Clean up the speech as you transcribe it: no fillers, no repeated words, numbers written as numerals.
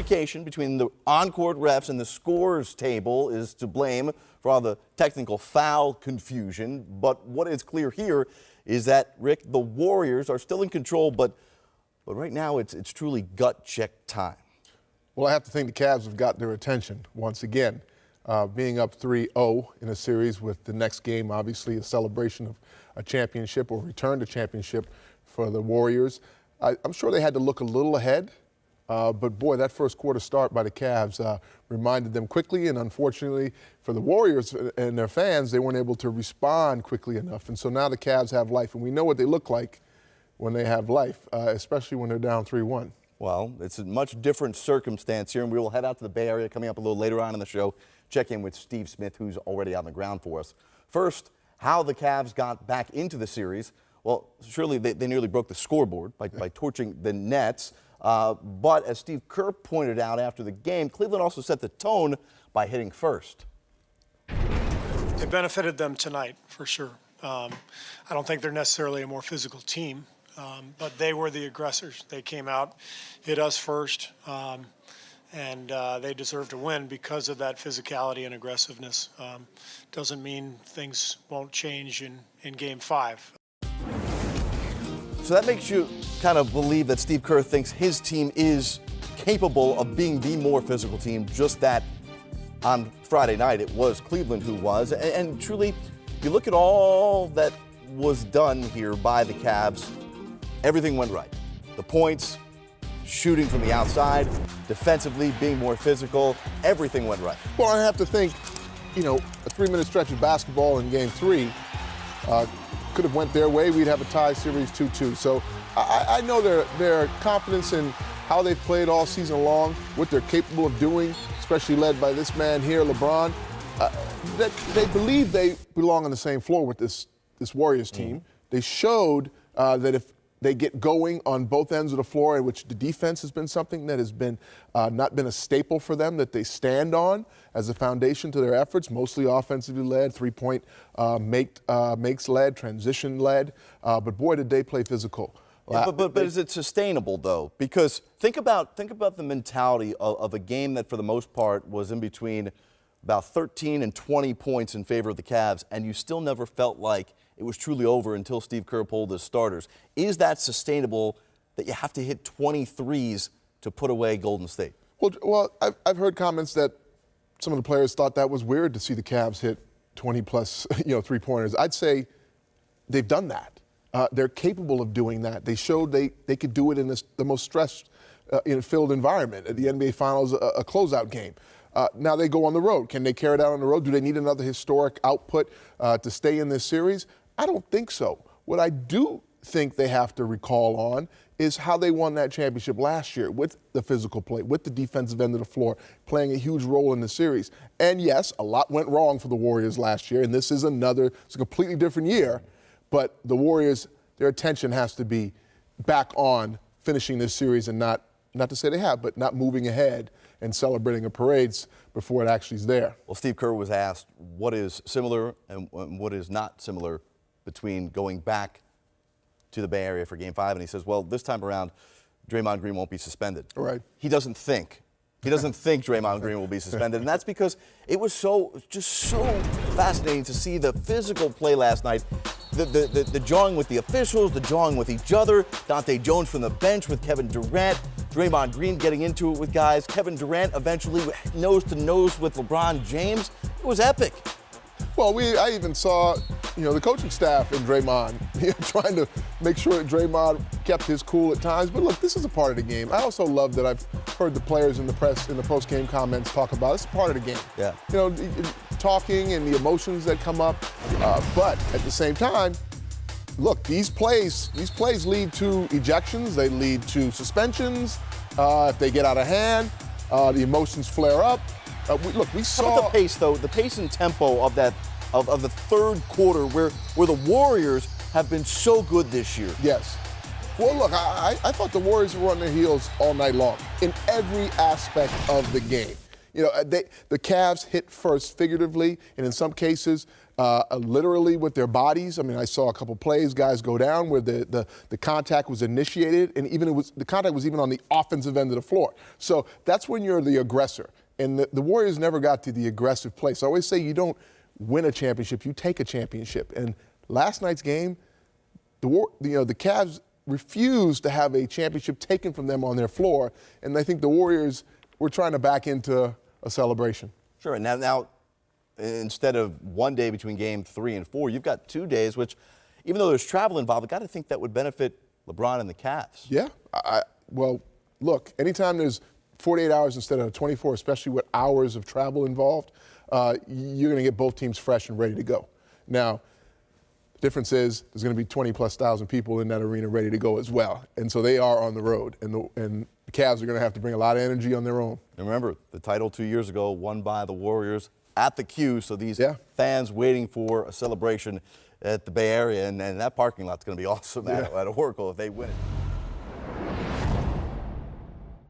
communication between the on-court refs and the scores table is to blame for all the technical foul confusion. But what is clear here is that, Rick, the Warriors are still in control, but right now it's truly gut check time. Well, I have to think the Cavs have got their attention once again. Being up 3-0 in a series with the next game, obviously a celebration of a championship or return to championship for the Warriors. I'm sure they had to look a little ahead, but boy, that first quarter start by the Cavs reminded them quickly, and unfortunately for the Warriors and their fans, they weren't able to respond quickly enough. And so now the Cavs have life, and we know what they look like when they have life, especially when they're down 3-1. Well, it's a much different circumstance here, and we will head out to the Bay Area coming up a little later on in the show. Check in with Steve Smith, who's already on the ground for us. First, how the Cavs got back into the series. Well, surely they nearly broke the scoreboard by torching the Nets. But as Steve Kerr pointed out after the game, Cleveland also set the tone by hitting first. It benefited them tonight, for sure. I don't think they're necessarily a more physical team. But they were the aggressors. They came out, hit us first, and they deserve to win because of that physicality and aggressiveness. Doesn't mean things won't change in Game 5. So that makes you kind of believe that Steve Kerr thinks his team is capable of being the more physical team, just that on Friday night it was Cleveland who was. And truly, you look at all that was done here by the Cavs, everything went right. The points, shooting from the outside, defensively being more physical, everything went right. Well, I have to think, you know, a 3-minute stretch of basketball in Game 3 could have went their way. We'd have a tie series 2-2. So I know their confidence in how they've played all season long, what they're capable of doing, especially led by this man here, LeBron, that they believe they belong on the same floor with this Warriors team. They showed that if they get going on both ends of the floor, in which the defense has been something that has been not been a staple for them, that they stand on as a foundation to their efforts, mostly offensively led, three-point makes led, transition led. But boy, did they play physical. Yeah, but is it sustainable, though? Because think about the mentality of a game that, for the most part, was in between about 13 and 20 points in favor of the Cavs, and you still never felt like it was truly over until Steve Kerr pulled his starters. Is that sustainable that you have to hit 23s to put away Golden State? Well, I've heard comments that some of the players thought that was weird to see the Cavs hit 20-plus, three-pointers. I'd say they've done that. They're capable of doing that. They showed they could do it in the most stress-filled environment at the NBA Finals, a closeout game. Now they go on the road. Can they carry it out on the road? Do they need another historic output to stay in this series? I don't think so. What I do think they have to recall on is how they won that championship last year with the physical play, with the defensive end of the floor, playing a huge role in the series. And yes, a lot went wrong for the Warriors last year, and it's a completely different year. But the Warriors, their attention has to be back on finishing this series and not to say they have, but not moving ahead and celebrating a parades before it actually is there. Well, Steve Kerr was asked what is similar and what is not similar between going back to the Bay Area for Game 5, and he says, well, this time around, Draymond Green won't be suspended. Right. He doesn't think Draymond Green will be suspended, and that's because it was just so fascinating to see the physical play last night. The jawing with the officials, the jawing with each other, Dante Jones from the bench with Kevin Durant, Draymond Green getting into it with guys, Kevin Durant eventually nose-to-nose with LeBron James. It was epic. Well, I even saw, the coaching staff in Draymond trying to make sure that Draymond kept his cool at times. But look, this is a part of the game. I also love that I've heard the players in the press, in the post-game comments talk about it's part of the game. Yeah. Talking and the emotions that come up. But at the same time, look, these plays lead to ejections. They lead to suspensions. If they get out of hand, the emotions flare up. We saw. How about the pace, though? The pace and tempo of the third quarter, where the Warriors have been so good this year. Yes. Well, look, I thought the Warriors were on their heels all night long in every aspect of the game. The Cavs hit first figuratively, and in some cases, literally with their bodies. I mean, I saw a couple plays, guys go down where the contact was initiated, and the contact was even on the offensive end of the floor. So that's when you're the aggressor. And the Warriors never got to the aggressive place. I always say you don't win a championship, you take a championship. And last night's game, the Cavs refused to have a championship taken from them on their floor, and I think the Warriors were trying to back into a celebration. Sure, and now instead of one day between game 3 and 4, you've got 2 days, which, even though there's travel involved, I got to think that would benefit LeBron and the Cavs. Yeah. Well, look, anytime there's 48 hours instead of 24, especially with hours of travel involved, you're going to get both teams fresh and ready to go. Now, the difference is there's going to be 20+ thousand people in that arena ready to go as well. And so they are on the road, and the Cavs are going to have to bring a lot of energy on their own. And remember, the title 2 years ago won by the Warriors at the Q, so these fans waiting for a celebration at the Bay Area, and that parking lot's going to be awesome at Oracle if they win it.